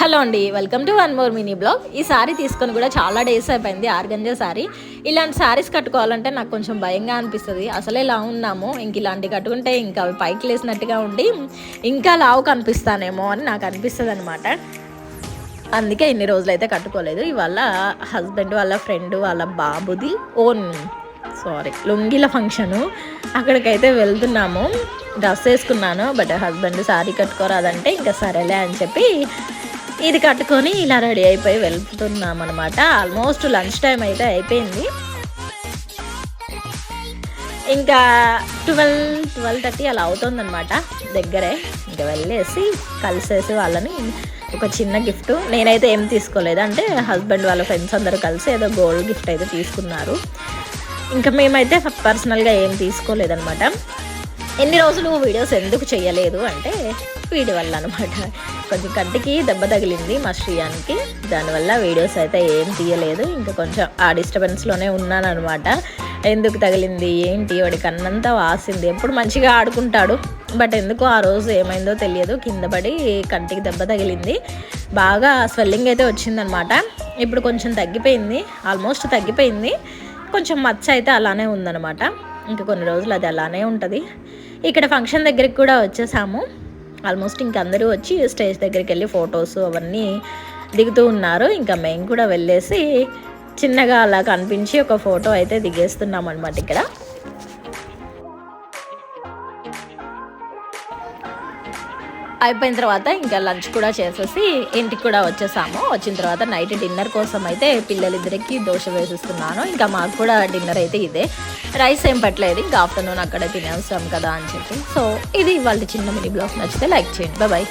Hello అండి, welcome to one more mini blog. ఈ sorry తీసుకొని కూడా చాలా డేస్ అయిపోయింది. Organza sorry. ఇలాంటి సారీస్ కట్టుకోవాలంటే నాకు కొంచెం భయంగా అనిపిస్తుంది. అసలే ఇలా ఉన్నాము, ఇంక ఇలాంటివి కట్టుకుంటే ఇంకా అవి పైకి లేసినట్టుగా ఉండి ఇంకా లావు కనిపిస్తానేమో అని నాకు అనిపిస్తుంది అనమాట. అందుకే ఇన్ని రోజులు అయితే కట్టుకోలేదు. ఇవాళ హస్బెండ్ వాళ్ళ ఫ్రెండ్ వాళ్ళ బాబుది లుంగిల ఫంక్షను, అక్కడికైతే వెళ్తున్నాము. డ్రెస్ వేసుకున్నాను, బట్ హస్బెండ్ సారీ కట్టుకోరాదంటే ఇంకా సరేలే అని చెప్పి ఇది కట్టుకొని ఇలా రెడీ అయిపోయి వెళ్తున్నాం అనమాట. ఆల్మోస్ట్ లంచ్ టైం అయితే అయిపోయింది. ఇంకా 12:30 అలా అవుతుందన్నమాట. దగ్గరే ఇంకా వెళ్ళేసి కలిసేసి వాళ్ళని ఒక చిన్న గిఫ్ట్, నేనైతే ఏం తీసుకోలేదు, అంటే హస్బెండ్ వాళ్ళ ఫ్రెండ్స్ అందరూ కలిసి ఏదో గోల్డ్ గిఫ్ట్ అయితే తీసుకున్నారు. ఇంకా మేమైతే పర్సనల్గా ఏం తీసుకోలేదన్నమాట. ఎన్ని రోజులు వీడియోస్ ఎందుకు చేయలేదు అంటే వీడి వల్ల అనమాట. కొంచెం కంటికి దెబ్బ తగిలింది మా శ్రీయానికి, దానివల్ల వీడియోస్ అయితే ఏం తీయలేదు. ఇంకా కొంచెం ఆ డిస్టర్బెన్స్లోనే ఉన్నాను అనమాట. ఎందుకు తగిలింది ఏంటి, వాడి కన్నంతా వాసింది. ఎప్పుడు మంచిగా ఆడుకుంటాడు, బట్ ఎందుకో ఆ రోజు ఏమైందో తెలియదు, కింద పడి కంటికి దెబ్బ తగిలింది. బాగా స్వెల్లింగ్ అయితే వచ్చిందనమాట. ఇప్పుడు కొంచెం తగ్గిపోయింది, ఆల్మోస్ట్ తగ్గిపోయింది. కొంచెం మచ్చ అయితే అలానే ఉందన్నమాట. ఇంకా కొన్ని రోజులు అది అలానే ఉంటుంది. ఇక్కడ ఫంక్షన్ దగ్గరికి కూడా వచ్చేసాము. ఆల్మోస్ట్ ఇంక అందరూ వచ్చి స్టేజ్ దగ్గరికి వెళ్ళి ఫొటోస్ అవన్నీ దిగుతూ ఉన్నారు. ఇంకా మేము కూడా వెళ్ళేసి చిన్నగా అలా కనిపించి ఒక ఫోటో అయితే దిగేస్తున్నాం అనమాట. ఇక్కడ అయిపోయిన తర్వాత ఇంకా లంచ్ కూడా చేసేసి ఇంటికి కూడా వచ్చేసాము. వచ్చిన తర్వాత నైట్ డిన్నర్ కోసం అయితే పిల్లలిద్దరికి దోశ వేసిస్తున్నాను. ఇంకా మాకు కూడా డిన్నర్ అయితే ఇదే, రైస్ ఏం పెట్టలేదు, ఇంకా ఆఫ్టర్నూన్ అక్కడే తినేస్తాం కదా అని చెప్పి. సో ఇది ఇవాళ చిన్న మినీ బ్లాగ్. నచ్చితే లైక్ చేయండి. బాయ్.